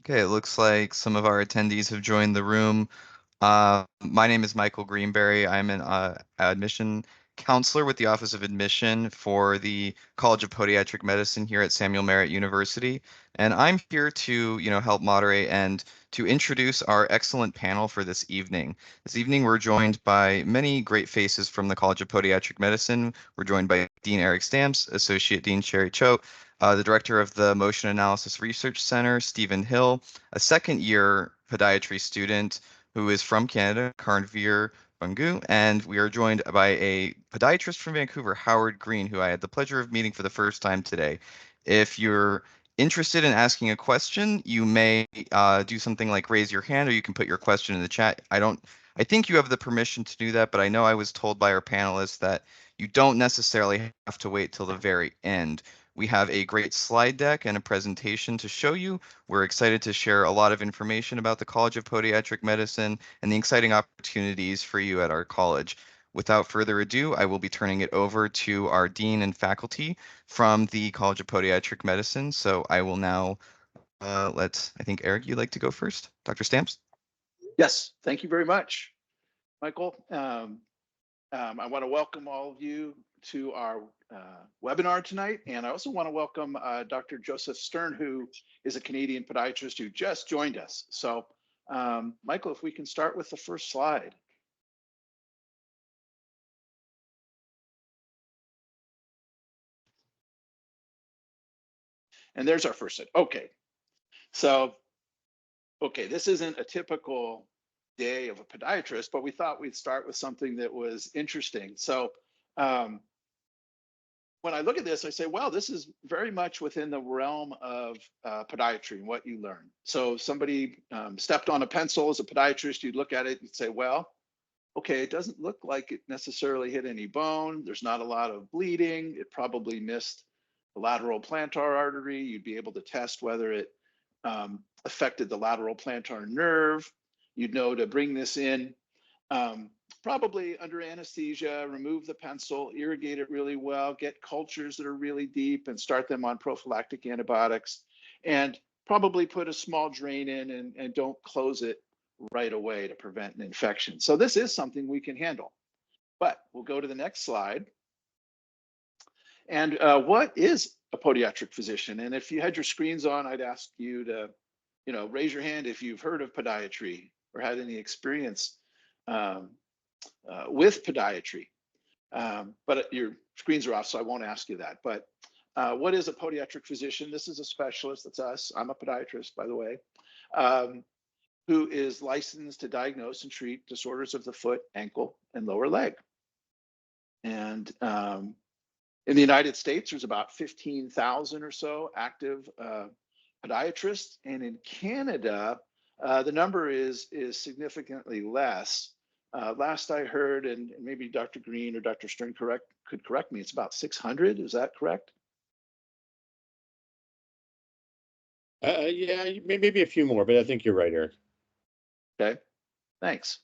Okay, it looks like some of our attendees have joined the room. My name is Michael Greenbury. I'm an admission counselor with the Office of Admission for the College of Podiatric Medicine here at Samuel Merritt University, and I'm here to, help moderate and to introduce our excellent panel for this evening. This evening, we're joined by many great faces from the College of Podiatric Medicine. We're joined by Dean Eric Stamps, Associate Dean Cherri Choate, the Director of the Motion Analysis Research Center, Stephen Hill, a second-year podiatry student who is from Canada, Karnvir Bhangu, and we are joined by a podiatrist from Vancouver, Howard Green, who I had the pleasure of meeting for the first time today. If you're interested in asking a question, you may do something like raise your hand, or you can put your question in the chat. I think you have the permission to do that, but I know I was told by our panelists that you don't necessarily have to wait till the very end. We have a great slide deck and a presentation to show you. We're excited to share a lot of information about the College of Podiatric Medicine and the exciting opportunities for you at our college. Without further ado, I will be turning it over to our dean and faculty from the College of Podiatric Medicine. So I will now I think, Eric, you'd like to go first? Dr. Stamps? Yes, thank you very much, Michael. I want to welcome all of you to our webinar tonight. And I also want to welcome Dr. Joseph Stern, who is a Canadian podiatrist who just joined us. So Michael, if we can start with the first slide. And there's our first slide. Okay. So, okay, this isn't a typical day of a podiatrist, but we thought we'd start with something that was interesting. So when I look at this, I say, well, this is very much within the realm of podiatry and what you learn. So somebody stepped on a pencil as a podiatrist, you'd look at it and say, well, okay, it doesn't look like it necessarily hit any bone. There's not a lot of bleeding. It probably missed the lateral plantar artery. You'd be able to test whether it affected the lateral plantar nerve. You'd know to bring this in probably under anesthesia, remove the pencil, irrigate it really well, get cultures that are really deep and start them on prophylactic antibiotics, and probably put a small drain in and don't close it right away to prevent an infection. So this is something we can handle. But we'll go to the next slide. And what is a podiatric physician? And if you had your screens on, I'd ask you to, raise your hand if you've heard of podiatry or had any experience with podiatry. But your screens are off, so I won't ask you that. But what is a podiatric physician? This is a specialist. That's us. I'm a podiatrist, by the way, who is licensed to diagnose and treat disorders of the foot, ankle, and lower leg. And in the United States, there's about 15,000 or so active podiatrists. And in Canada, the number is significantly less. Last I heard, and maybe Dr. Green or Dr. Stern could correct me, it's about 600. Is that correct? Yeah, maybe a few more, but I think you're right, Eric. Okay, thanks.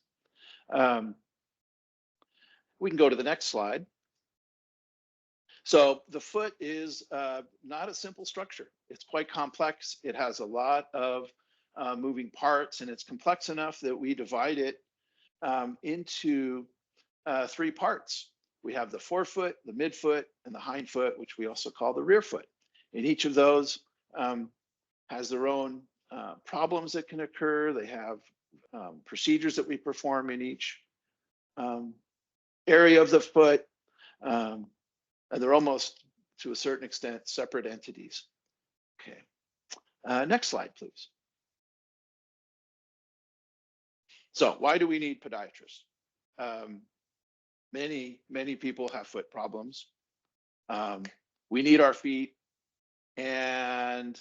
We can go to the next slide. So the foot is not a simple structure. It's quite complex. It has a lot of moving parts, and it's complex enough that we divide it into three parts. We have the forefoot, the midfoot, and the hindfoot, which we also call the rear foot. And each of those has their own problems that can occur. They have procedures that we perform in each area of the foot. And they're almost, to a certain extent, separate entities. Okay, next slide, please. So why do we need podiatrists? Many people have foot problems. We need our feet, and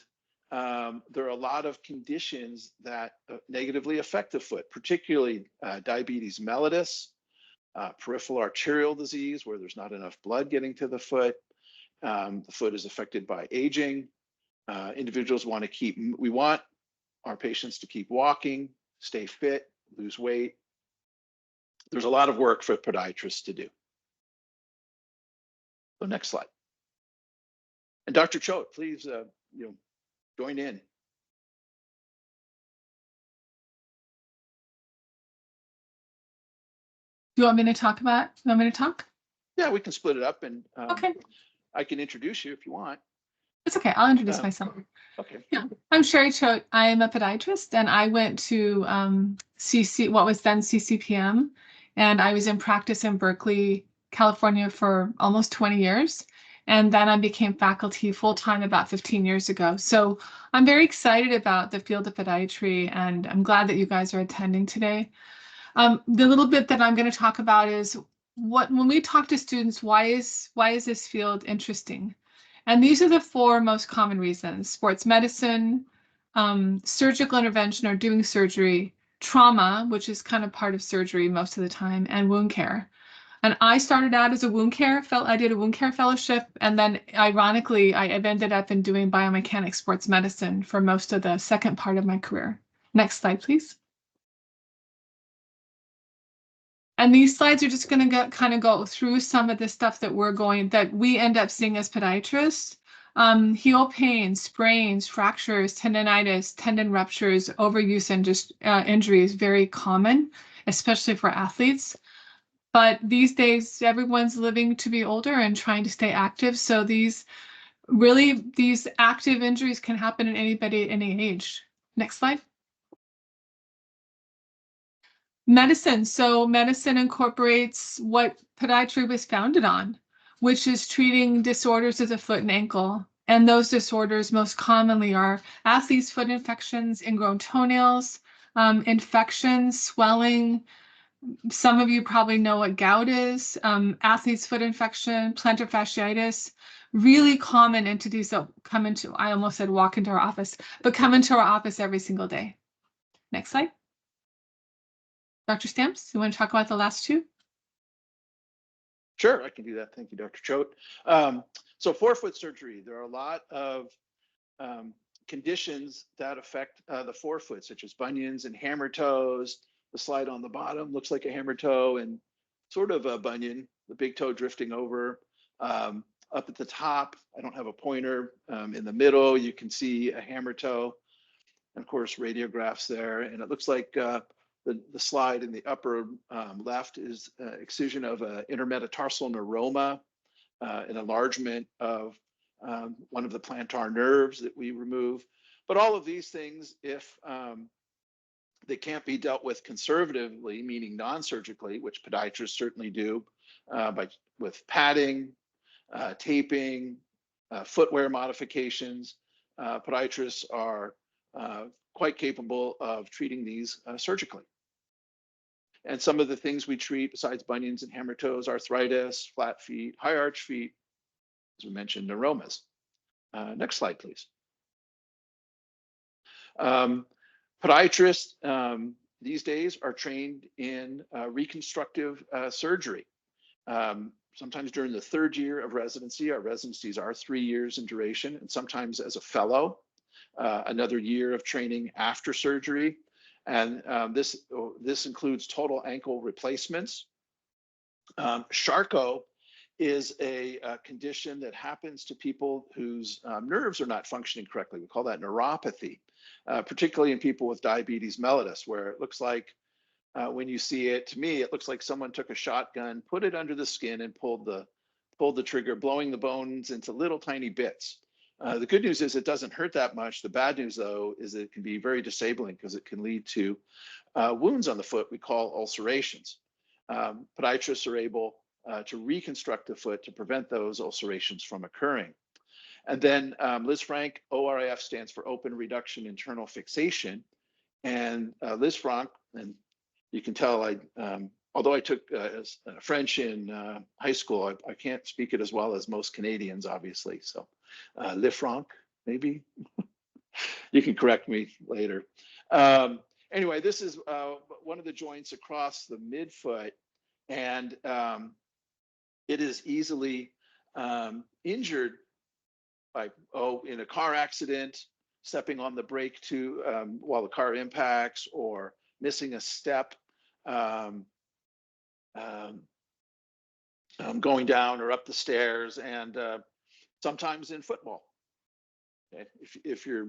there are a lot of conditions that negatively affect the foot, particularly diabetes mellitus, peripheral arterial disease, where there's not enough blood getting to the foot. The foot is affected by aging. Individuals we want our patients to keep walking, stay fit, lose weight. There's a lot of work for podiatrists to do. So next slide. And Dr. Choate, please, join in. Do you want me to talk about? You want me to talk? Yeah, we can split it up, and Okay, I can introduce you if you want. it's okay. I'll introduce myself. Okay. Yeah, I'm Cherri Choate. I am a podiatrist, and I went to what was then CCPM, and I was in practice in Berkeley, California for almost 20 years. And then I became faculty full-time about 15 years ago. So I'm very excited about the field of podiatry, and I'm glad that you guys are attending today. The little bit that I'm going to talk about is when we talk to students, why is this field interesting? And these are the four most common reasons: sports medicine, surgical intervention or doing surgery, trauma, which is kind of part of surgery most of the time, and wound care. And I started out as a wound care I did a wound care fellowship, and then ironically, I've ended up in doing biomechanics sports medicine for most of the second part of my career. Next slide, please. And these slides are just going to kind of go through some of the stuff that we end up seeing as podiatrists. Heel pain, sprains, fractures, tendonitis, tendon ruptures, overuse, and just injury is very common, especially for athletes. But these days, everyone's living to be older and trying to stay active. So these active injuries can happen in anybody at any age. Next slide. Medicine. So medicine incorporates what podiatry was founded on, which is treating disorders of the foot and ankle. And those disorders most commonly are athlete's foot infections, ingrown toenails, infections, swelling. Some of you probably know what gout is, athlete's foot infection, plantar fasciitis, really common entities that I almost said walk into our office, but come into our office every single day. Next slide. Dr. Stamps, you want to talk about the last two? Sure, I can do that. Thank you, Dr. Choate. So forefoot surgery, there are a lot of conditions that affect the forefoot, such as bunions and hammer toes. The slide on the bottom looks like a hammer toe and sort of a bunion, the big toe drifting over. Up at the top, I don't have a pointer. In the middle, you can see a hammer toe. And of course, radiographs there. And it looks like the slide in the upper left is excision of an intermetatarsal neuroma, an enlargement of one of the plantar nerves that we remove. But all of these things, if they can't be dealt with conservatively, meaning non-surgically, which podiatrists certainly do, with padding, taping, footwear modifications, podiatrists are quite capable of treating these surgically. And some of the things we treat besides bunions and hammer toes, arthritis, flat feet, high arch feet, as we mentioned, neuromas. Next slide, please. Podiatrists these days are trained in reconstructive surgery. Sometimes during the third year of residency, our residencies are 3 years in duration, and sometimes as a fellow, another year of training after surgery. And this includes total ankle replacements. Charcot is a condition that happens to people whose nerves are not functioning correctly. We call that neuropathy, particularly in people with diabetes mellitus, where it looks like when you see it, to me, it looks like someone took a shotgun, put it under the skin, and pulled the trigger, blowing the bones into little tiny bits. The good news is it doesn't hurt that much. The bad news, though, is that it can be very disabling because it can lead to wounds on the foot we call ulcerations. Podiatrists are able to reconstruct the foot to prevent those ulcerations from occurring. And then Liz Frank, ORIF stands for Open Reduction Internal Fixation. And Liz Frank, and you can tell although I took French in high school, I can't speak it as well as most Canadians, obviously. So Le Franc, maybe? You can correct me later. Anyway, this is one of the joints across the midfoot, and it is easily injured by, in a car accident, stepping on the brake while the car impacts, or missing a step, going down or up the stairs, and sometimes in football. Okay? If you're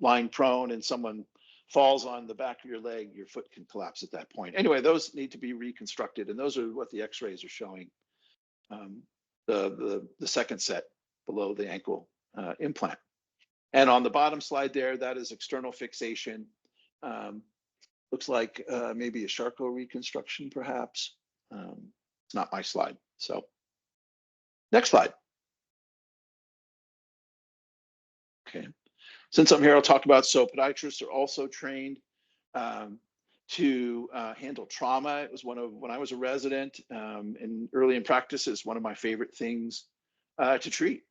lying prone and someone falls on the back of your leg, your foot can collapse at that point. Anyway, those need to be reconstructed, and those are what the x-rays are showing. The second set below the ankle implant. And on the bottom slide there, that is external fixation. Looks like maybe a Charcot reconstruction, perhaps. It's not my slide. So next slide. Okay. Since I'm here, I'll talk about, so podiatrists are also trained to handle trauma. It was when I was a resident and early in practice, is one of my favorite things to treat.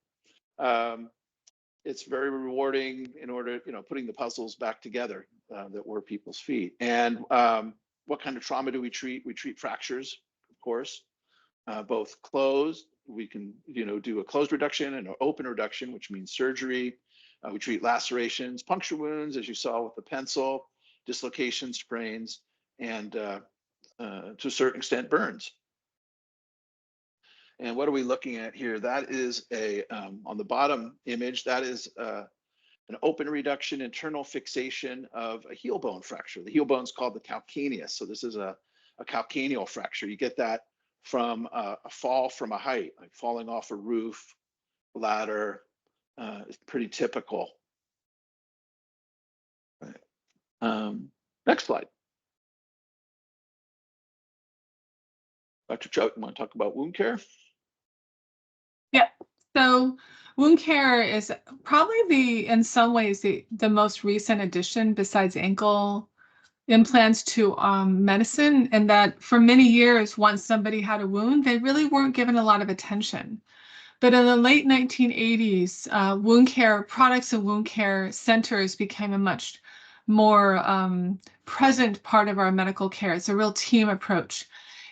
It's very rewarding in order, putting the puzzles back together that were people's feet. And what kind of trauma do we treat? We treat fractures, of course, both closed. We can, do a closed reduction and an open reduction, which means surgery. We treat lacerations, puncture wounds, as you saw with the pencil, dislocations, sprains, and to a certain extent, burns. And what are we looking at here? That is on the bottom image, that is an open reduction, internal fixation of a heel bone fracture. The heel bone is called the calcaneus. So this is a calcaneal fracture. You get that from a fall from a height, like falling off a roof, ladder. It's pretty typical. Right. Next slide. Dr. Choate, you want to talk about wound care? Yeah, so wound care is probably in some ways, the most recent addition besides ankle implants to medicine, and that for many years, once somebody had a wound, they really weren't given a lot of attention. But in the late 1980s, wound care products and wound care centers became a much more present part of our medical care. It's a real team approach.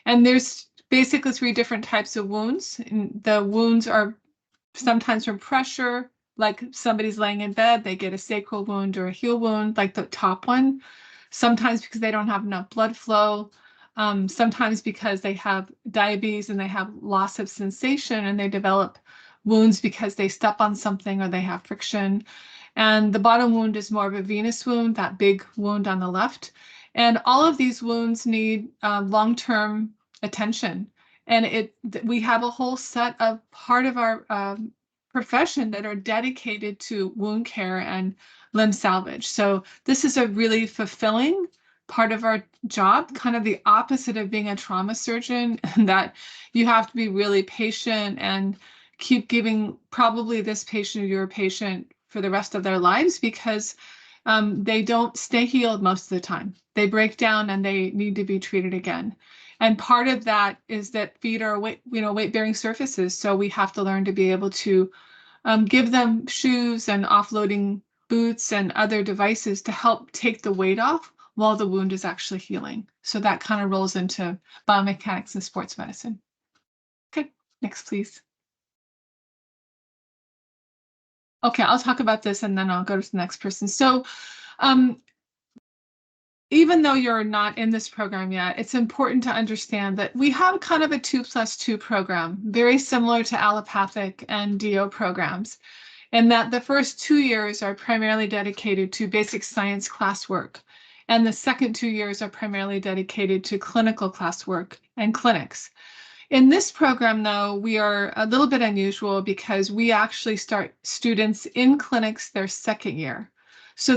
And there's basically 3 different types of wounds. And the wounds are sometimes from pressure, like somebody's laying in bed, they get a sacral wound or a heel wound, like the top one. Sometimes because they don't have enough blood flow. Sometimes because they have diabetes and they have loss of sensation and they develop wounds because they step on something or they have friction. And the bottom wound is more of a venous wound, that big wound on the left. And all of these wounds need long-term attention. And we have a whole set of part of our profession that are dedicated to wound care and limb salvage. So this is a really fulfilling part of our job, kind of the opposite of being a trauma surgeon, that you have to be really patient and keep giving probably this patient or your patient for the rest of their lives, because they don't stay healed most of the time. They break down and they need to be treated again. And part of that is that feet are weight-bearing surfaces. So we have to learn to be able to give them shoes and offloading boots and other devices to help take the weight off while the wound is actually healing. So that kind of rolls into biomechanics and sports medicine. Okay, next, please. Okay, I'll talk about this and then I'll go to the next person. So even though you're not in this program yet, it's important to understand that we have kind of a 2+2 program, very similar to allopathic and DO programs, and that the first 2 years are primarily dedicated to basic science classwork. And the second 2 years are primarily dedicated to clinical classwork and clinics. In this program, though, we are a little bit unusual because we actually start students in clinics their second year. So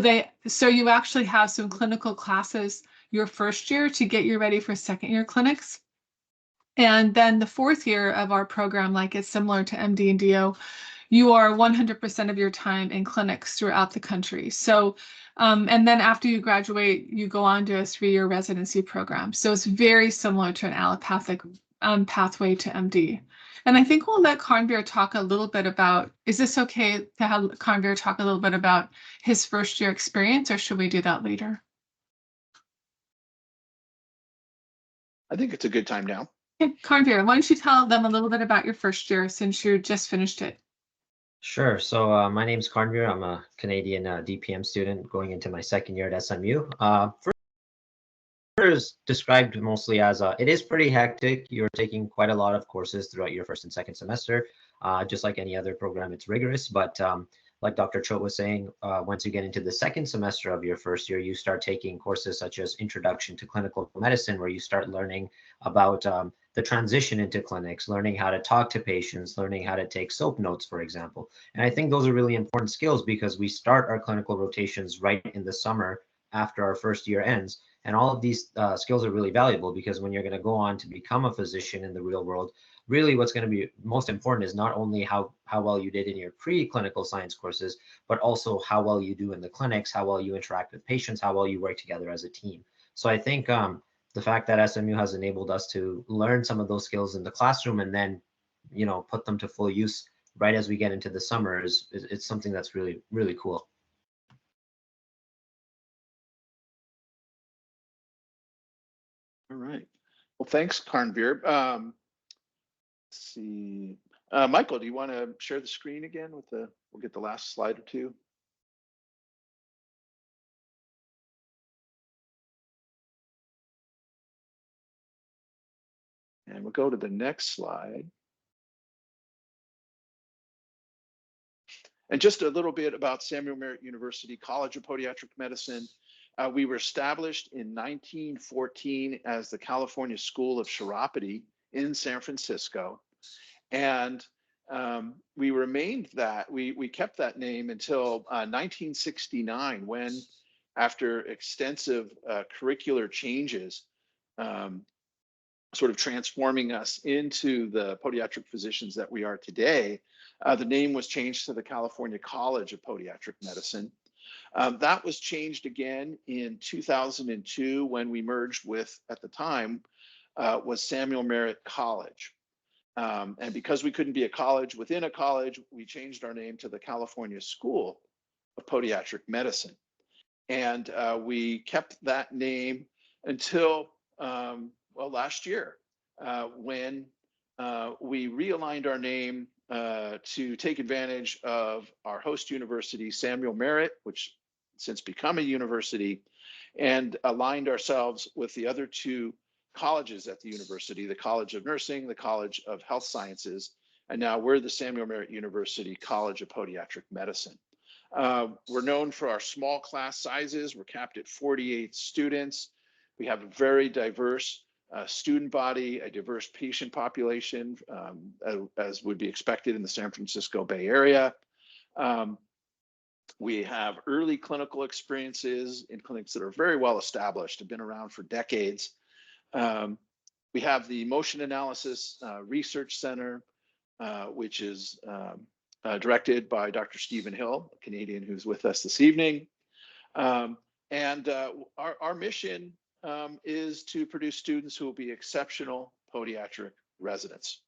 you actually have some clinical classes your first year to get you ready for second year clinics. And then the fourth year of our program, like it's similar to MD and DO, you are 100% of your time in clinics throughout the country. So, and then after you graduate, you go on to a 3-year residency program. So it's very similar to an allopathic pathway to MD. And I think we'll let Karnvir talk a little bit about, is this okay to have Karnvir talk a little bit about his first year experience, or should we do that later? I think it's a good time now. Okay, Karnvir, why don't you tell them a little bit about your first year since you just finished it? Sure. So my name is Karnvir. I'm a Canadian DPM student going into my second year at SMU. First is described mostly as it is pretty hectic. You're taking quite a lot of courses throughout your first and second semester. Just like any other program, it's rigorous. But like Dr. Choate was saying, once you get into the second semester of your first year, you start taking courses such as Introduction to Clinical Medicine, where you start learning about the transition into clinics, learning how to talk to patients, learning how to take SOAP notes, for example. And I think those are really important skills because we start our clinical rotations right in the summer after our first year ends. And all of these skills are really valuable because when you're going to go on to become a physician in the real world, really what's going to be most important is not only how well you did in your pre-clinical science courses, but also how well you do in the clinics, how well you interact with patients, how well you work together as a team. So I think the fact that SMU has enabled us to learn some of those skills in the classroom and then, put them to full use right as we get into the summer it's something that's really, really cool. All right. Well, thanks, Karnvir. Let's see. Michael, do you want to share the screen again with we'll get the last slide or two. And we'll go to the next slide. And just a little bit about Samuel Merritt University College of Podiatric Medicine. We were established in 1914 as the California School of Chiropody in San Francisco. And we remained that, we kept that name until 1969 when, after extensive curricular changes, sort of transforming us into the podiatric physicians that we are today, the name was changed to the California College of Podiatric Medicine. That was changed again in 2002 when we merged with, at the time, was Samuel Merritt College. And because we couldn't be a college within a college, we changed our name to the California School of Podiatric Medicine. And we kept that name until, well, last year, when we realigned our name to take advantage of our host university, Samuel Merritt, which since become a university, and aligned ourselves with the other two colleges at the university, the College of Nursing, the College of Health Sciences, and now we're the Samuel Merritt University College of Podiatric Medicine. We're known for our small class sizes. We're capped at 48 students. We have a very diverse student body, a diverse patient population, as would be expected in the San Francisco Bay Area. We have early clinical experiences in clinics that are very well established, have been around for decades. We have the Motion Analysis Research Center, which is directed by Dr. Stephen Hill, a Canadian who's with us this evening. Our mission is to produce students who will be exceptional podiatric residents.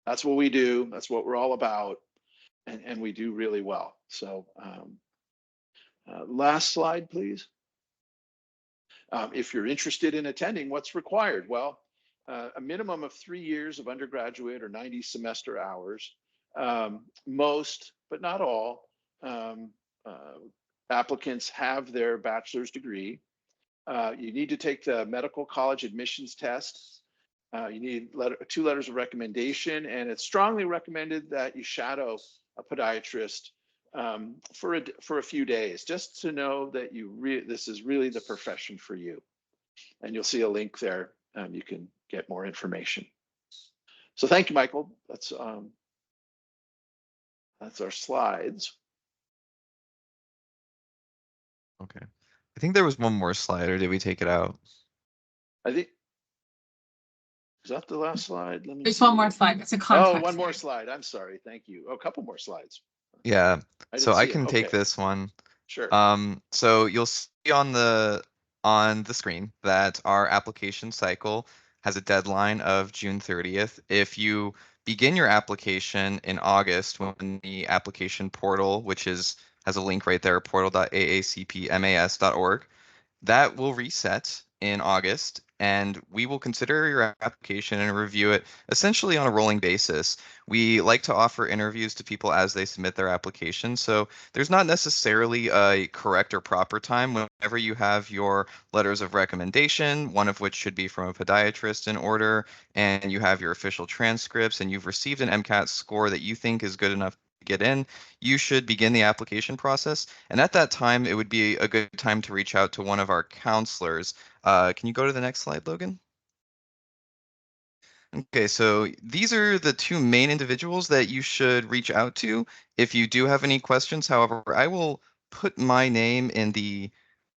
That's what we do. That's what we're all about. And we do really well. So last slide, please. If you're interested in attending, what's required? Well, a minimum of 3 years of undergraduate or 90 semester hours. Most, but not all, applicants have their bachelor's degree. You need to take the medical college admissions test. You need 2 letters of recommendation, and it's strongly recommended that you shadow a podiatrist for a few days, just to know that this is really the profession for you. And you'll see a link there. You can get more information. So thank you, Michael. That's our slides. Okay. I think there was one more slide, or did we take it out? I think, is that the last slide? Let me There's see. one more slide. It's a contact. Oh, one more slide. I'm sorry. Thank you. Oh, a couple more slides. Yeah. So I see it. can take Okay. this one. Sure. So you'll see on the screen that our application cycle has a deadline of June 30th. If you begin your application in August, when the application portal, which has a link right there, portal.aacpmas.org, that will reset in August, and we will consider your application and review it essentially on a rolling basis. We like to offer interviews to people as they submit their application, so there's not necessarily a correct or proper time. Whenever you have your letters of recommendation, one of which should be from a podiatrist in order, and you have your official transcripts, and you've received an MCAT score that you think is good enough to get in, you should begin the application process. And at that time, it would be a good time to reach out to one of our counselors. Can you go to the next slide, Logan? Okay, so these are the two main individuals that you should reach out to if you do have any questions. However, I will put my name in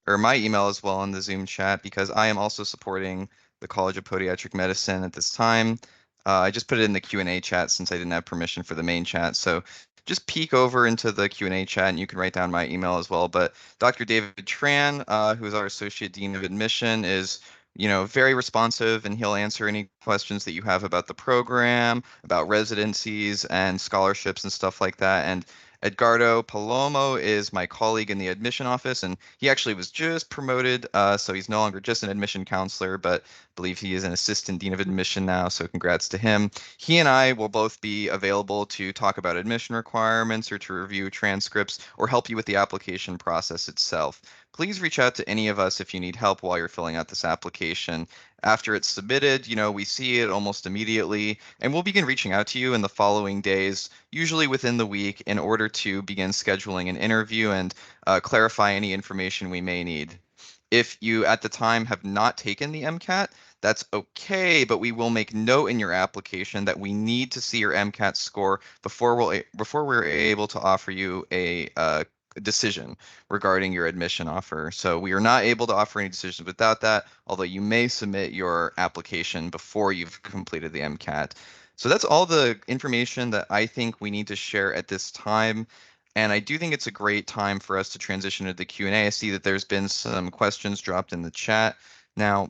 or my email as well in the Zoom chat because I am also supporting the College of Podiatric Medicine at this time. I just put it in the Q&A chat since I didn't have permission for the main chat. So just peek over into the Q&A chat and you can write down my email as well. But Dr. David Tran, who is our Associate Dean of Admission, is very responsive, and he'll answer any questions that you have about the program, about residencies and scholarships and stuff like that. And Edgardo Palomo is my colleague in the admission office, and he actually was just promoted, so he's no longer just an admission counselor, but I believe he is an assistant dean of admission now, so congrats to him. He and I will both be available to talk about admission requirements or to review transcripts or help you with the application process itself. Please reach out to any of us if you need help while you're filling out this application. After it's submitted, we see it almost immediately, and we'll begin reaching out to you in the following days, usually within the week, in order to begin scheduling an interview and clarify any information we may need. If you at the time have not taken the MCAT, that's okay, but we will make note in your application that we need to see your MCAT score before we're able to offer you a decision regarding your admission offer. So we are not able to offer any decisions without that, although you may submit your application before you've completed the MCAT. So that's all the information that I think we need to share at this time. And I do think it's a great time for us to transition to the Q&A. I see that there's been some questions dropped in the chat now.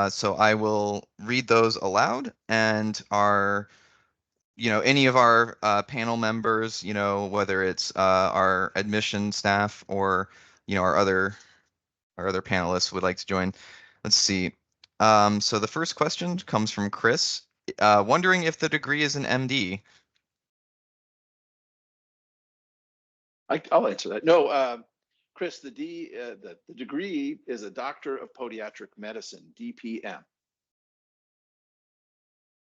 So I will read those aloud, and any of our panel members, whether it's our admission staff or, our other panelists would like to join. Let's see. So the first question comes from Chris, wondering if the degree is an MD. I'll answer that. No, Chris, the degree is a Doctor of Podiatric Medicine, DPM,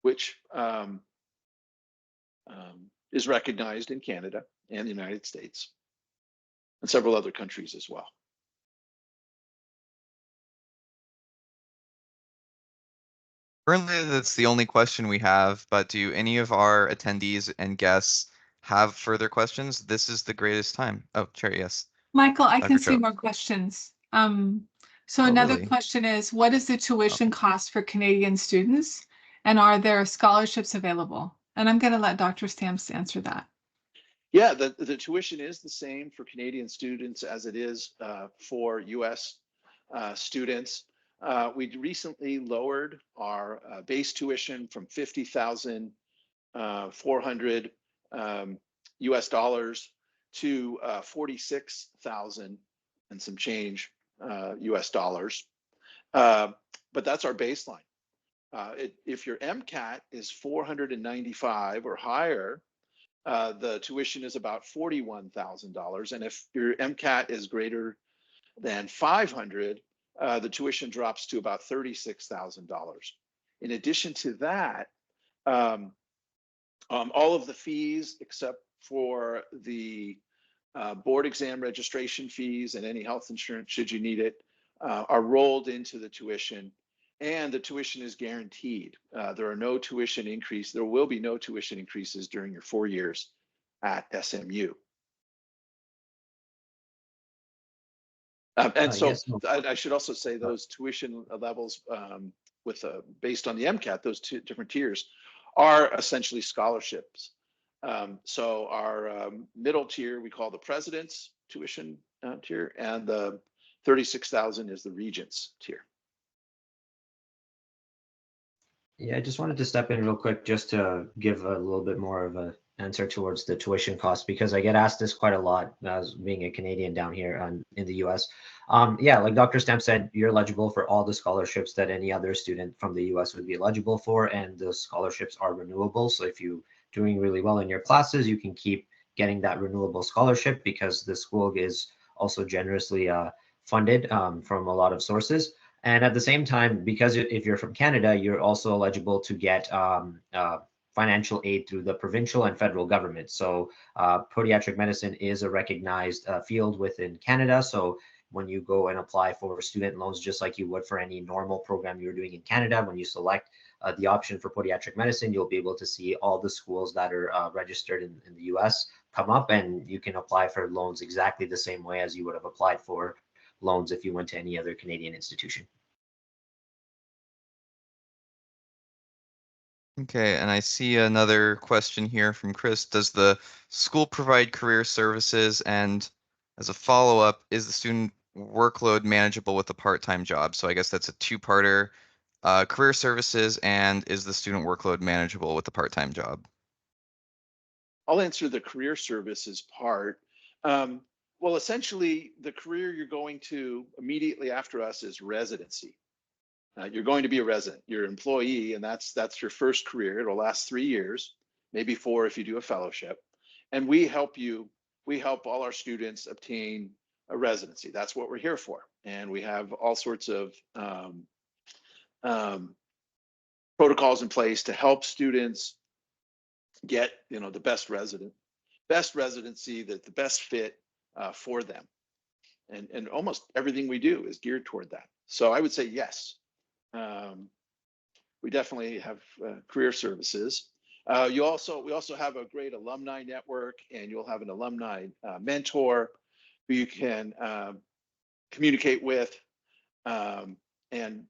which is recognized in Canada and the United States and several other countries as well. Currently, that's the only question we have, but do any of our attendees and guests have further questions? This is the greatest time. Oh, Cherri, yes. Michael, I Dr. can see Choate. more questions. So Oh, another really? question is, what is the tuition cost for Canadian students? And are there scholarships available? And I'm going to let Dr. Stamps answer that. Yeah, the tuition is the same for Canadian students as it is for US students. We recently lowered our base tuition from $50,400 US dollars to 46,000 and some change US dollars. But that's our baseline. If your MCAT is 495 or higher, the tuition is about $41,000. And if your MCAT is greater than 500, the tuition drops to about $36,000. In addition to that, all of the fees except for the board exam registration fees and any health insurance, should you need it, are rolled into the tuition, and the tuition is guaranteed. There are no tuition increase. There will be no tuition increases during your 4 years at SMU. And so Yes, no. I should also say those tuition levels based on the MCAT, those two different tiers are essentially scholarships. So our middle tier, we call the President's tuition tier, and the 36,000 is the Regent's tier. Yeah, I just wanted to step in real quick just to give a little bit more of an answer towards the tuition cost, because I get asked this quite a lot as being a Canadian down here in the US. Yeah, like Dr. Stamp said, you're eligible for all the scholarships that any other student from the US would be eligible for, and the scholarships are renewable. So if you're doing really well in your classes, you can keep getting that renewable scholarship because the school is also generously funded from a lot of sources. And at the same time, because if you're from Canada, you're also eligible to get financial aid through the provincial and federal government. So podiatric medicine is a recognized field within Canada. So when you go and apply for student loans, just like you would for any normal program you're doing in Canada, when you select the option for podiatric medicine, you'll be able to see all the schools that are registered in the US come up, and you can apply for loans exactly the same way as you would have applied for loans if you went to any other Canadian institution. Okay, and I see another question here from Chris. Does the school provide career services? And as a follow-up, is the student workload manageable with a part-time job? So I guess that's a two-parter. Career services, and is the student workload manageable with a part-time job? I'll answer the career services part. Well, essentially, the career you're going to immediately after us is residency. You're going to be a resident, you're an employee, and that's your first career. It'll last 3 years, maybe 4 if you do a fellowship. And we help all our students obtain a residency. That's what we're here for. And we have all sorts of protocols in place to help students get the best residency, the best fit for them. And almost everything we do is geared toward that. So I would say yes. We definitely have career services. We also have a great alumni network, and you'll have an alumni mentor who you can communicate with and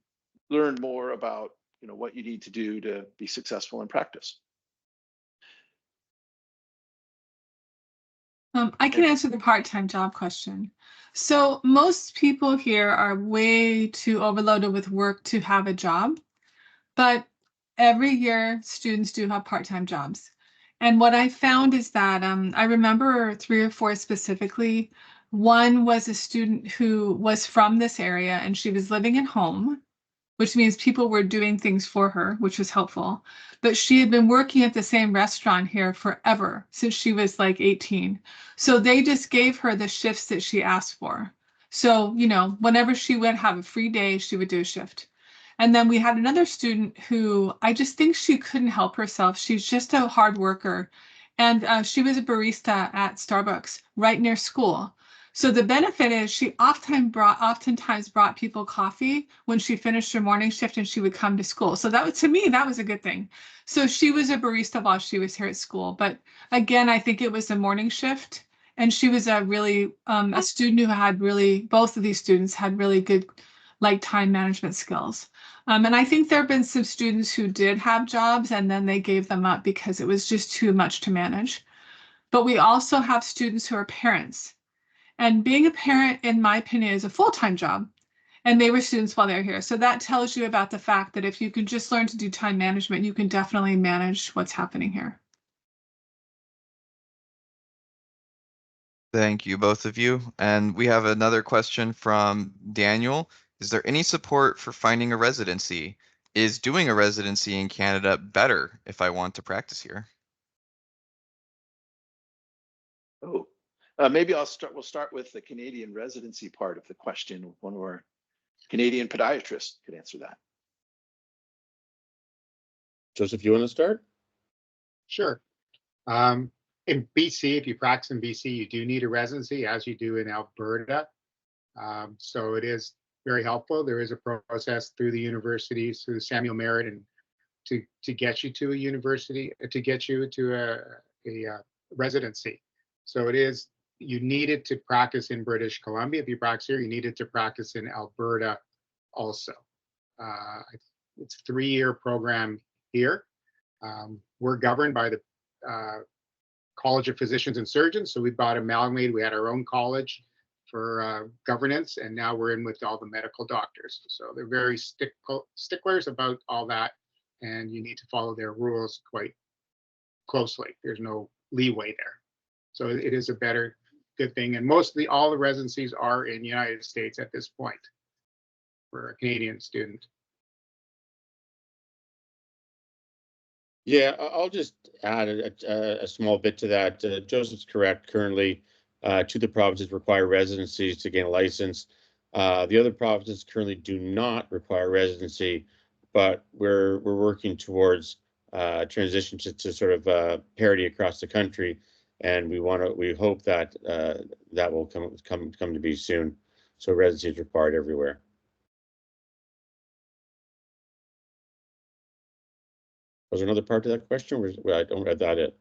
learn more about what you need to do to be successful in practice. I can answer the part-time job question. So most people here are way too overloaded with work to have a job, but every year students do have part-time jobs. And what I found is that I remember 3 or 4 specifically. One was a student who was from this area and she was living at home, which means people were doing things for her, which was helpful. But she had been working at the same restaurant here forever, since she was like 18. So they just gave her the shifts that she asked for. So, whenever she would have a free day, she would do a shift. And then we had another student who I just think she couldn't help herself. She's just a hard worker. And she was a barista at Starbucks right near school. So the benefit is she oftentimes brought people coffee when she finished her morning shift and she would come to school. So to me, that was a good thing. So she was a barista while she was here at school. But again, I think it was a morning shift. And she was a student who had both of these students had really good time management skills. And I think there have been some students who did have jobs and then they gave them up because it was just too much to manage. But we also have students who are parents. And being a parent, in my opinion, is a full-time job. And they were students while they're here. So that tells you about the fact that if you can just learn to do time management, you can definitely manage what's happening here. Thank you, both of you. And we have another question from Daniel. Is there any support for finding a residency? Is doing a residency in Canada better if I want to practice here? Oh, maybe we'll start with the Canadian residency part of the question. One of our Canadian podiatrists could answer that. Joseph, you want to start? Sure. In BC, if you practice in BC, you do need a residency, as you do in Alberta. So it is very helpful. There is a process through the universities, through Samuel Merritt, and to get you to a university, to get you to a residency. So you needed to practice in British Columbia. If you practice here, you needed to practice in Alberta also. It's a 3-year program here. We're governed by the College of Physicians and Surgeons. So we got amalgamated. We had our own college for governance, and now we're in with all the medical doctors. So they're very sticklers about all that, and you need to follow their rules quite closely. There's no leeway there. So it is a good thing. And mostly all the residencies are in the United States at this point for a Canadian student. Yeah, I'll just add a small bit to that. Joseph's correct. Currently, 2 of the provinces require residencies to gain a license. The other provinces currently do not require residency, but we're working towards transition to sort of parity across the country, and we hope that that will come to be soon. So residency is required everywhere. Was there another part to that question? I don't read that it.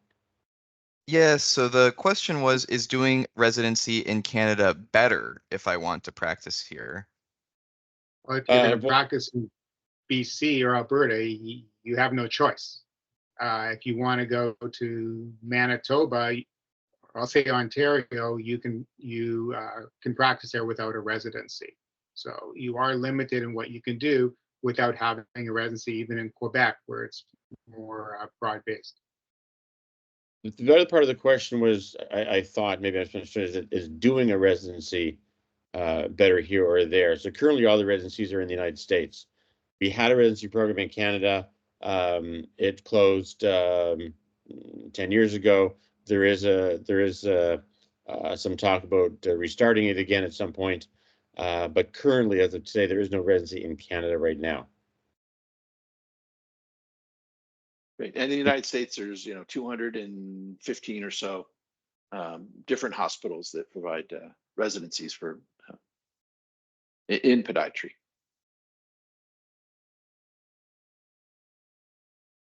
Yes, so the question was, is doing residency in Canada better if I want to practice here? Well, if you're going to Well, practice in BC or Alberta, you have no choice. If you want to go to Manitoba, I'll say Ontario, you can practice there without a residency. So you are limited in what you can do without having a residency, even in Quebec, where it's more broad-based. the other part of the question was, I thought maybe I misunderstood, is doing a residency better here or there? So currently all the residencies are in the United States. We had a residency program in Canada. It closed 10 years ago. There is some talk about restarting it again at some point. But currently, as of today, there is no residency in Canada right now. Right. And in the United States, there's 215 or so different hospitals that provide residencies for in podiatry.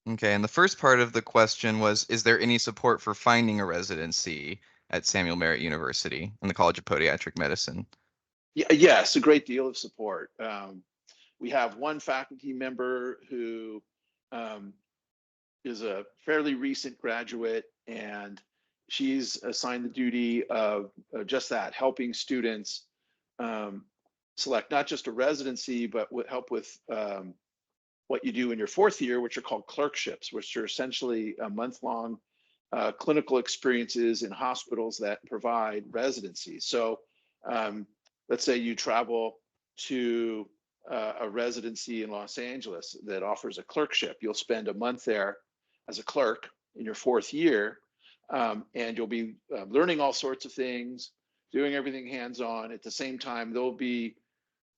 Okay, and the first part of the question was, is there any support for finding a residency at Samuel Merritt University in the College of Podiatric Medicine? Yes, a great deal of support. We have one faculty member who is a fairly recent graduate, and she's assigned the duty of just that, helping students select not just a residency, but help with what you do in your fourth year, which are called clerkships, which are essentially a month-long clinical experiences in hospitals that provide residencies. So let's say you travel to a residency in Los Angeles that offers a clerkship. You'll spend a month there as a clerk in your fourth year, and you'll be learning all sorts of things, doing everything hands-on. At the same time, they'll be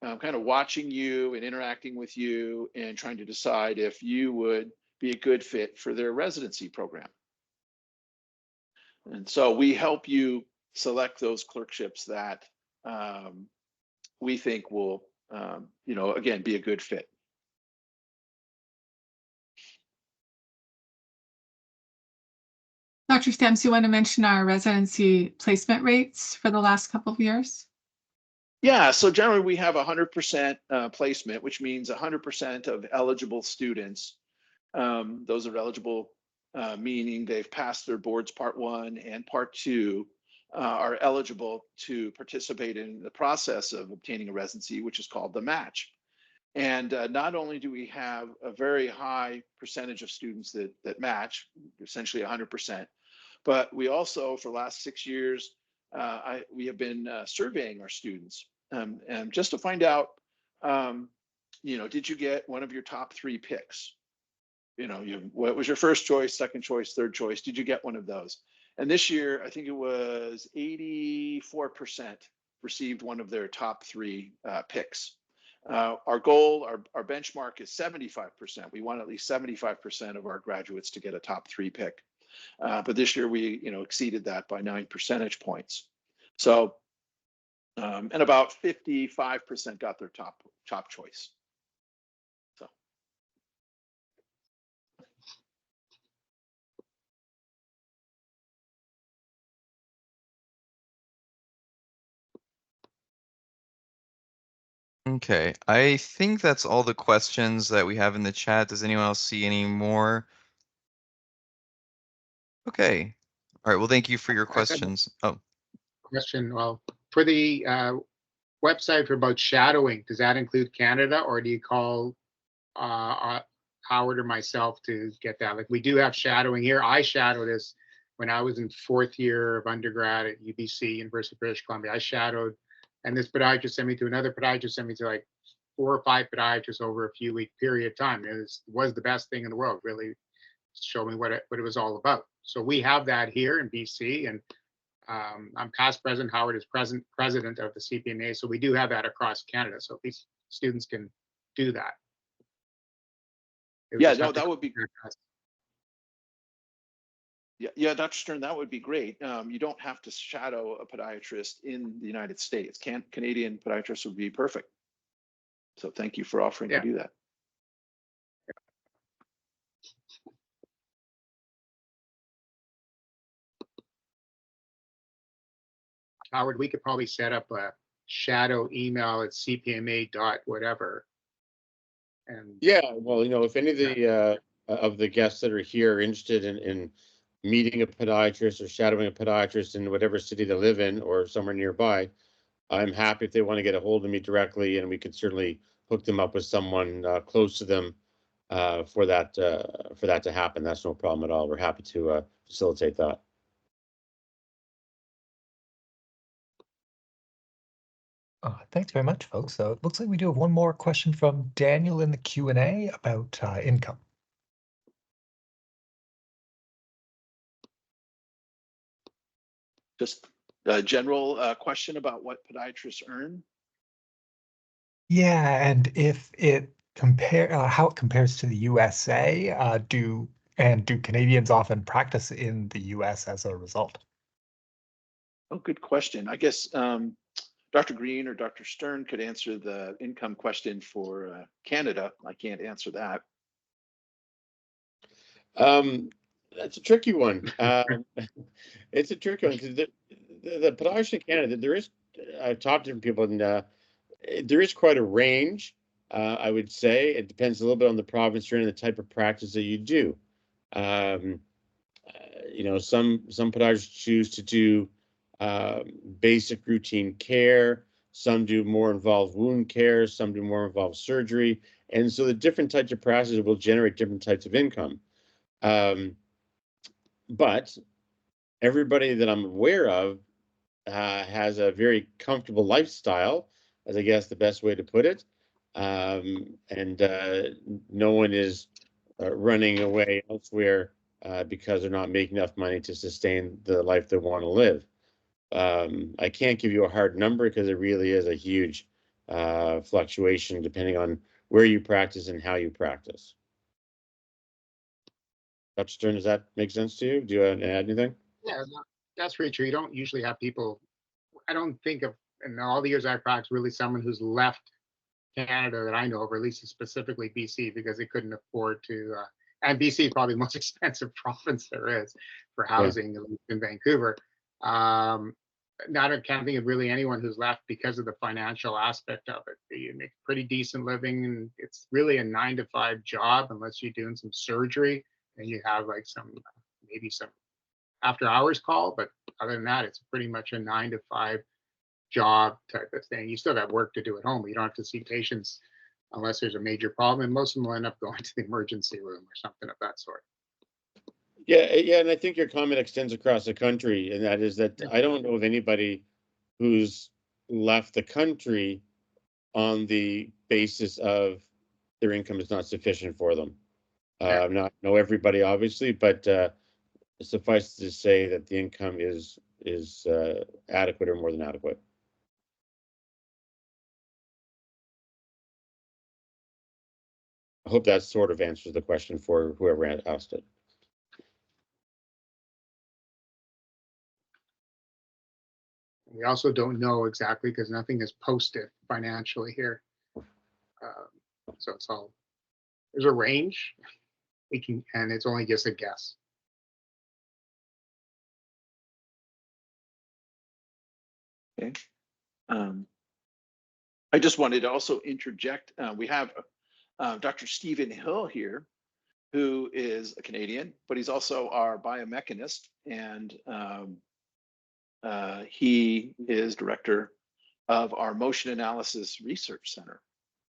kind of watching you and interacting with you and trying to decide if you would be a good fit for their residency program. And so we help you select those clerkships that we think will, again, be a good fit. Dr. Stamps, you want to mention our residency placement rates for the last couple of years? Yeah, so generally we have 100% placement, which means 100% of eligible students. Those are eligible, meaning they've passed their boards part 1 and part 2, are eligible to participate in the process of obtaining a residency, which is called the match. And not only do we have a very high percentage of students that match, essentially 100%, but we also, for the last 6 years, we have been surveying our students and just to find out, did you get one of your top 3 picks? What was your first choice, second choice, third choice? Did you get one of those? And this year, I think it was 84% received one of their top 3 picks. Our goal, our benchmark is 75%. We want at least 75% of our graduates to get a top 3 pick. But this year we, exceeded that by 9 percentage points. So, and about 55% got their top choice. So. Okay, I think that's all the questions that we have in the chat. Does anyone else see any more? Okay. All right, well, thank you for your questions. Oh. Question, well, for the website about shadowing, does that include Canada, or do you call Howard or myself to get that? Like, we do have shadowing here. I shadowed this when I was in 4th year of undergrad at UBC, University of British Columbia. I shadowed, and this podiatrist sent me to another podiatrist, sent me to like 4 or 5 podiatrists over a few week period of time. It was the best thing in the world, really showed me what it was all about. So we have that here in BC, and I'm past president. Howard is president of the CPMA. So we do have that across Canada. So these students can do that. Yeah, no, that would be Yeah, Dr. Stern, that would be great. You don't have to shadow a podiatrist in the United States. Canadian podiatrists would be perfect. So thank you for offering to do that. Howard, we could probably set up a shadow email at cpma dot whatever. And yeah, well, you know, if any of the guests that are here are interested in meeting a podiatrist or shadowing a podiatrist in whatever city they live in or somewhere nearby, I'm happy if they want to get a hold of me directly, and we could certainly hook them up with someone close to them for that to happen. That's no problem at all. We're happy to facilitate that. Thanks very much, folks. So it looks like we do have one more question from Daniel in the Q&A about income. Just a general question about what podiatrists earn. Yeah, and if it how it compares to the USA, do Canadians often practice in the US as a result? Oh, good question. I guess Dr. Green or Dr. Stern could answer the income question for Canada. I can't answer that. That's a tricky one. It's a tricky one because the podiatry in Canada, there is, I've talked to different people, and there is quite a range. I would say it depends a little bit on the province you're in and the type of practice that you do. You know, some podiatrists choose to do basic routine care. Some do more involved wound care. Some do more involved surgery. And so the different types of practices will generate different types of income. But everybody that I'm aware of has a very comfortable lifestyle, as I guess the best way to put it. And no one is running away elsewhere because they're not making enough money to sustain the life they want to live. I can't give you a hard number because it really is a huge fluctuation depending on where you practice and how you practice. Dr. Stern, does that make sense to you? Do you want to add anything? yeah, that's really true. You don't usually have people, I don't think of, in all the years I practiced, really someone who's left Canada that I know of, or at least specifically BC, because they couldn't afford to, and BC is probably the most expensive province there is for housing, at least in Vancouver. Can't think of really anyone who's left because of the financial aspect of it. You make pretty decent living, and it's really a 9-to-5 job unless you're doing some surgery and you have like maybe some after hours call, but other than that, it's pretty much a 9-to-5 job type of thing. You still got work to do at home, but you don't have to see patients unless there's a major problem. And most of them will end up going to the emergency room or something of that sort. Yeah, and I think your comment extends across the country, and that is that I don't know of anybody who's left the country on the basis of their income is not sufficient for them. Not know everybody, obviously, but suffice to say that the income is adequate or more than adequate. I hope that sort of answers the question for whoever asked it. We also don't know exactly because nothing is posted financially here. So it's all, there's a range and it's only just a guess. Okay. I just wanted to also interject. We have Dr. Stephen Hill here, who is a Canadian, but he's also our biomechanist, and he is director of our Motion Analysis Research Center.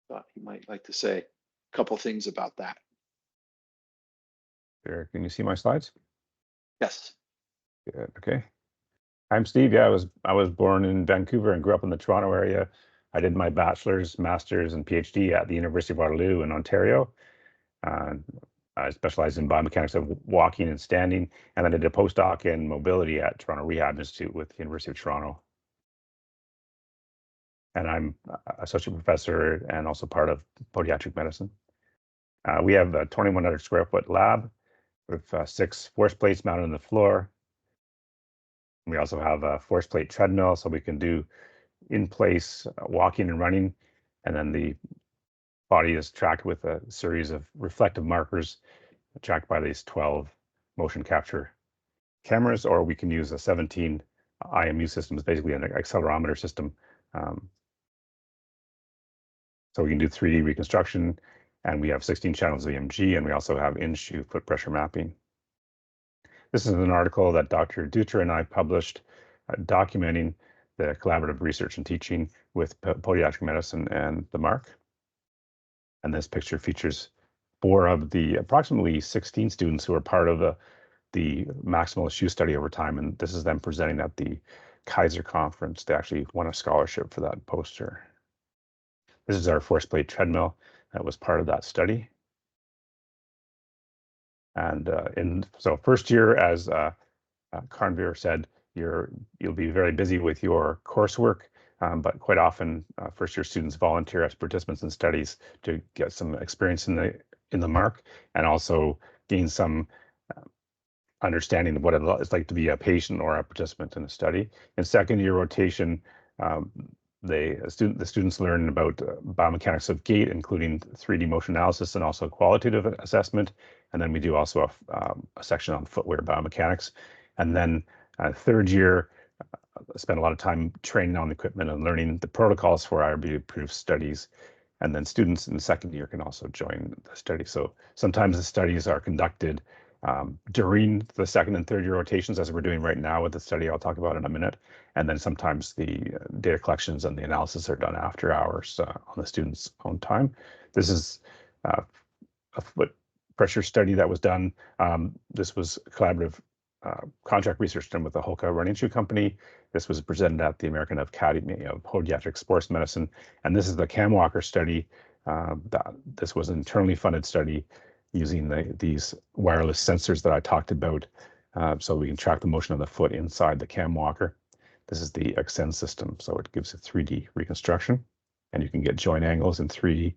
Thought he might like to say a couple things about that. Sure. Can you see my slides? Yes. Good. Okay. I'm Steve. Yeah, I was born in Vancouver and grew up in the Toronto area. I did my bachelor's, master's, and PhD at the University of Waterloo in Ontario. I specialized in biomechanics of walking and standing, and then I did a postdoc in mobility at Toronto Rehab Institute with the University of Toronto. And I'm associate professor and also part of podiatric medicine. We have a 2,100 square foot lab. with 6 force plates mounted on the floor. We also have a force plate treadmill, so we can do in place walking and running, and then the body is tracked with a series of reflective markers tracked by these 12 motion capture cameras, or we can use a 17 IMU system. It's basically an accelerometer system. So we can do 3D reconstruction, and we have 16 channels of EMG, and we also have in-shoe foot pressure mapping. This is an article that Dr. Dutra and I published documenting the collaborative research and teaching with podiatric medicine and the MARC. And this picture features 4 of the approximately 16 students who are part of the maximal shoe study over time. And this is them presenting at the Kaiser conference. They actually won a scholarship for that poster. This is our force plate treadmill that was part of that study. And so first year, as Karnvir said, you'll be very busy with your coursework, but quite often first year students volunteer as participants in studies to get some experience in the MARC and also gain some understanding of what it's like to be a patient or a participant in a study. In second year rotation, the students learn about biomechanics of gait, including 3D motion analysis and also qualitative assessment. And then we do also a section on footwear biomechanics. And then third year, spend a lot of time training on the equipment and learning the protocols for IRB-approved studies. And then students in the second year can also join the study. So sometimes the studies are conducted during the second and third year rotations, as we're doing right now with the study I'll talk about in a minute. And then sometimes the data collections and the analysis are done after hours on the students' own time. This is a foot pressure study that was done. This was collaborative contract research done with the Hoka Running Shoe Company. This was presented at the American Academy of Podiatric Sports Medicine. And this is the Cam Walker study. This was an internally funded study using these wireless sensors that I talked about, so we can track the motion of the foot inside the Cam Walker. This is the Extend system, so it gives a 3D reconstruction, and you can get joint angles in 3D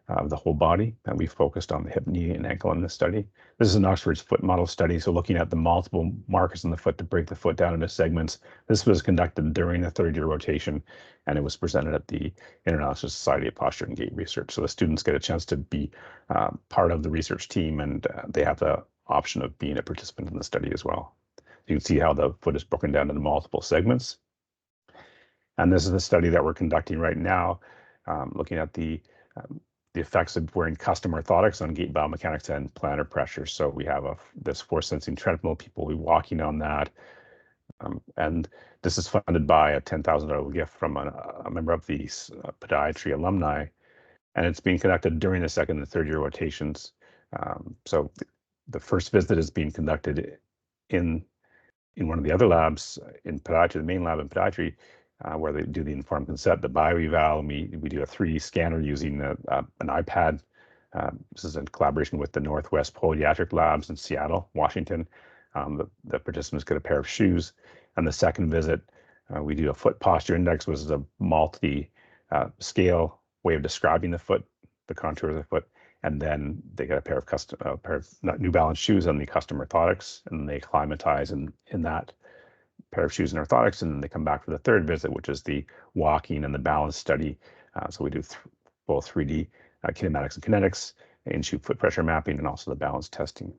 of the whole body, and we focused on the hip, knee, and ankle in this study. This is an Oxford's foot model study, so looking at the multiple markers in the foot to break the foot down into segments. This was conducted during the third year rotation, and it was presented at the International Society of Posture and Gait Research. So the students get a chance to be part of the research team, and they have the option of being a participant in the study as well. You can see how the foot is broken down into multiple segments. And this is the study that we're conducting right now, looking at the effects of wearing custom orthotics on gait biomechanics and plantar pressure. So we have this force sensing treadmill, people will be walking on that. And this is funded by a $10,000 gift from a member of the Podiatry alumni. And it's being conducted during the second and third year rotations. So the first visit is being conducted in one of the other labs in podiatry, the main lab in podiatry, where they do the informed consent, the bio-eval, and we do a 3D scanner using an iPad. This is in collaboration with the Northwest Podiatric Labs in Seattle, Washington. The participants get a pair of shoes. And the second visit, we do a foot posture index, which is a multi-scale way of describing the foot, the contour of the foot. And then they get a pair of New Balance shoes on the custom orthotics, and they acclimatize in that pair of shoes and orthotics, and then they come back for the third visit, which is the walking and the balance study. So we do both 3D kinematics and kinetics, in-shoe foot pressure mapping, and also the balance testing.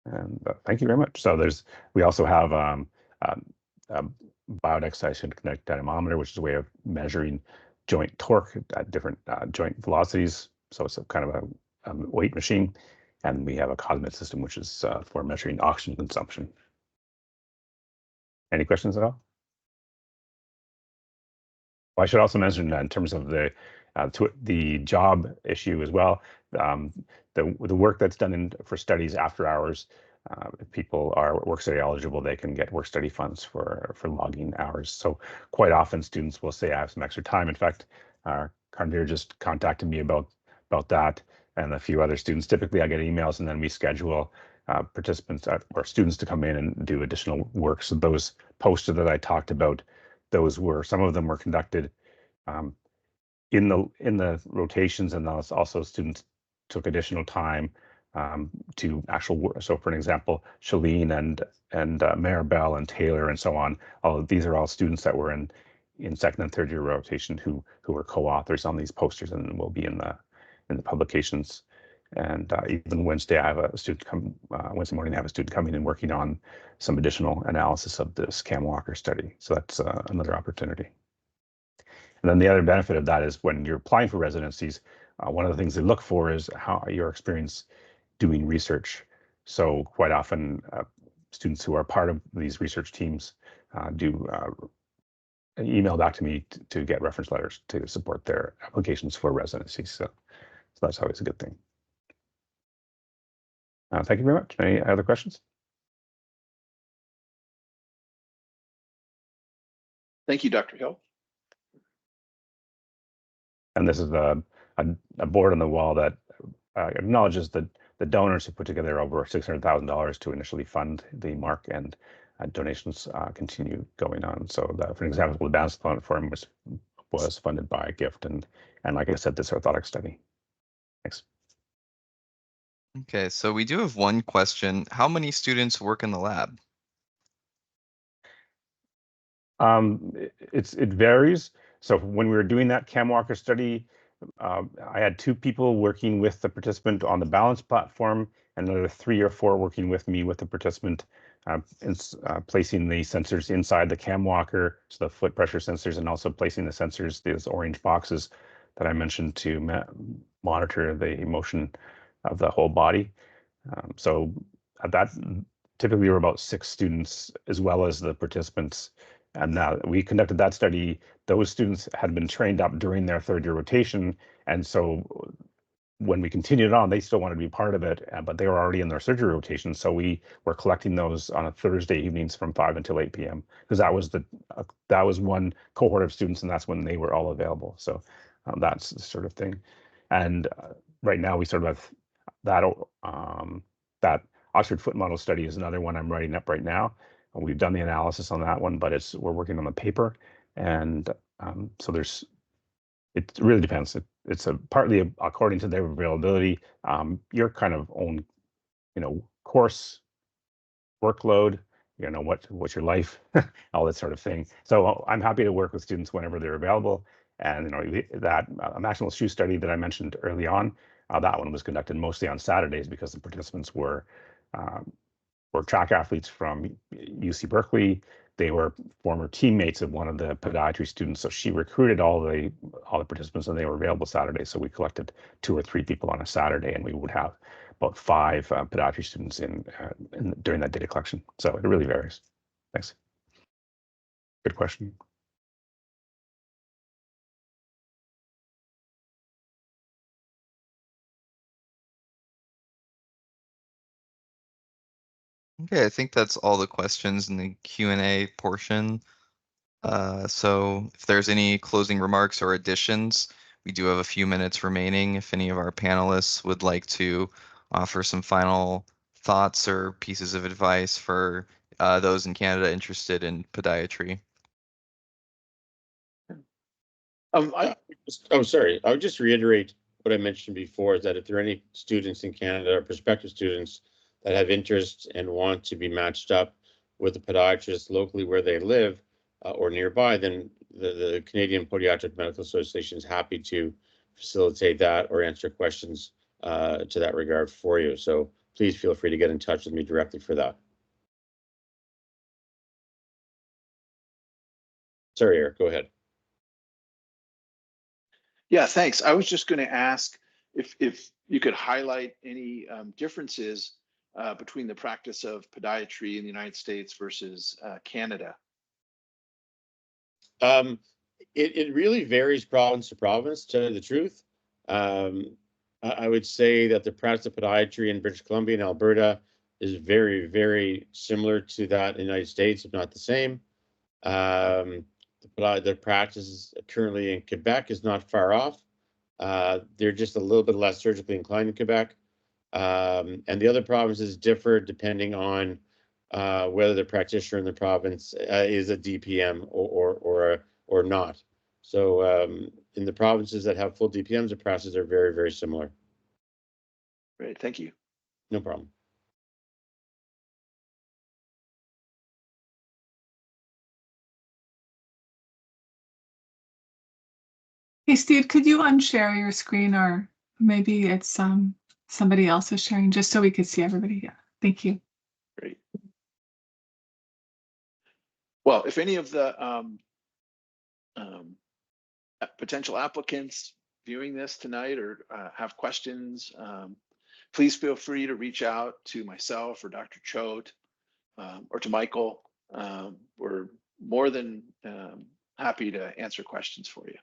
And thank you very much. So we also have biodex kinetic dynamometer, which is a way of measuring joint torque at different joint velocities. So it's a kind of a weight machine. And we have a COSMET system, which is for measuring oxygen consumption. Any questions at all? Well, I should also mention in terms of the job issue as well, the work that's done for studies after hours, if people are work study eligible, they can get work study funds for logging hours. So quite often students will say, I have some extra time. In fact, Karnvir just contacted me about that, and a few other students. Typically I get emails, and then we schedule participants or students to come in and do additional work. So those posters that I talked about, some of them were conducted in the rotations, and also students took additional time to actual work. So for an example, Shalene and Maribel and Taylor and so on, all of these are all students that were in second and third year rotation who were co-authors on these posters and will be in the publications. And even Wednesday, I have a student come. Wednesday morning, I have a student coming and working on some additional analysis of this Cam Walker study. So that's another opportunity. And then the other benefit of that is when you're applying for residencies, one of the things they look for is how your experience doing research. So quite often, students who are part of these research teams do email back to me to get reference letters to support their applications for residencies. So that's always a good thing. Thank you very much. Any other questions? Thank you, Dr. Hill. And this is a board on the wall that acknowledges the donors who put together over $600,000 to initially fund the MARC, and donations continue going on. So that, for example, the Balance Platform was funded by a gift, and like I said, this orthotic study. Thanks. Okay, so we do have one question. How many students work in the lab? It varies. So when we were doing that Cam Walker study, I had 2 people working with the participant on the balance platform, and another 3 or 4 working with me with the participant, placing the sensors inside the Cam Walker, so the foot pressure sensors, and also placing the sensors, these orange boxes that I mentioned, to monitor the motion of the whole body. So at that, typically we're about 6 students as well as the participants. And now we conducted that study. Those students had been trained up during their third year rotation. And so when we continued on, they still wanted to be part of it, but they were already in their surgery rotation. So we were collecting those on a Thursday evenings from 5 until 8 p.m. because that was one cohort of students, and that's when they were all available. So that's the sort of thing. And right now we sort of have that Oxford foot model study is another one I'm writing up right now. And we've done the analysis on that one, but we're working on the paper, and so it really depends. It's partly according to their availability, your kind of own, course workload, what's your life, all that sort of thing. So I'm happy to work with students whenever they're available. And that maximal shoe study that I mentioned early on, that one was conducted mostly on Saturdays because the participants were track athletes from UC Berkeley. They were former teammates of one of the podiatry students, so she recruited all the participants, and they were available Saturday. So we collected 2 or 3 people on a Saturday, and we would have about 5 podiatry students during that data collection. So it really varies. Thanks. Good question. Okay, I think that's all the questions in the Q&A portion. So if there's any closing remarks or additions, we do have a few minutes remaining if any of our panelists would like to offer some final thoughts or pieces of advice for those in Canada interested in podiatry. Sorry. I would just reiterate what I mentioned before, is that if there are any students in Canada or prospective students that have interest and want to be matched up with a podiatrist locally where they live or nearby, then the Canadian Podiatric Medical Association is happy to facilitate that or answer questions to that regard for you. So please feel free to get in touch with me directly for that. Sorry, Eric, go ahead. Yeah, thanks. I was just going to ask if you could highlight any differences between the practice of podiatry in the United States versus Canada. It really varies province to province, to tell you the truth. I would say that the practice of podiatry in British Columbia and Alberta is very, very similar to that in the United States, if not the same. The practice currently in Quebec is not far off. They're just a little bit less surgically inclined in Quebec. And the other provinces differ depending on whether the practitioner in the province is a DPM or not. So in the provinces that have full DPMs, the processes are very, very similar. Great, thank you. No problem. Hey, Steve, could you unshare your screen, or maybe it's somebody else is sharing, just so we could see everybody? Yeah, thank you. Great. Well, if any of the potential applicants viewing this tonight or have questions, please feel free to reach out to myself or Dr. Choate or to Michael. We're more than happy to answer questions for you.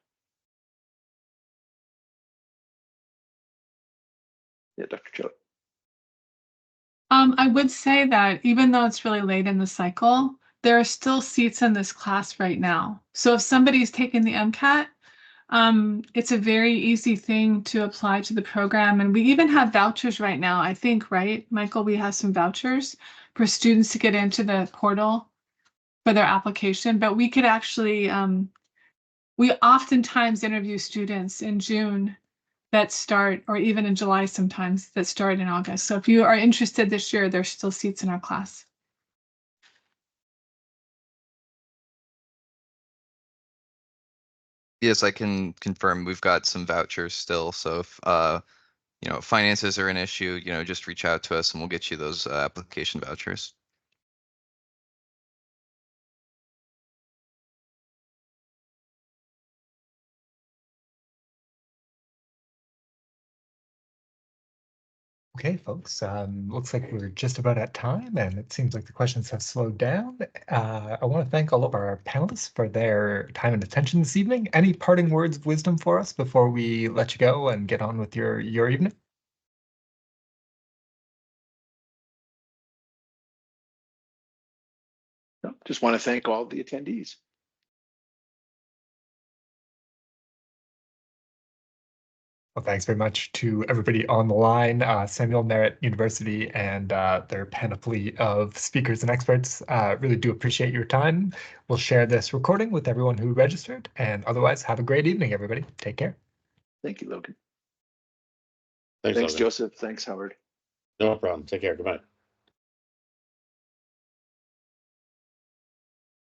Yeah, Dr. Choate. I would say that even though it's really late in the cycle, there are still seats in this class right now. So if somebody's taking the MCAT, it's a very easy thing to apply to the program. And we even have vouchers right now, I think, right, Michael? We have some vouchers for students to get into the portal for their application. But we could actually, we oftentimes interview students in June that start, or even in July sometimes, that start in August. So if you are interested this year, there's still seats in our class. Yes, I can confirm we've got some vouchers still. So if finances are an issue, just reach out to us and we'll get you those application vouchers. Okay, folks, looks like we're just about at time, and it seems like the questions have slowed down. I want to thank all of our panelists for their time and attention this evening. Any parting words of wisdom for us before we let you go and get on with your evening? No, just want to thank all the attendees. Well, thanks very much to everybody on the line, Samuel, Merritt University, and their panoply of speakers and experts. Really do appreciate your time. We'll share this recording with everyone who registered, and otherwise, have a great evening, everybody. Take care. Thank you, Logan. Thanks, Thanks, Logan. Joseph. Thanks, Howard. No problem. Take care. Goodbye.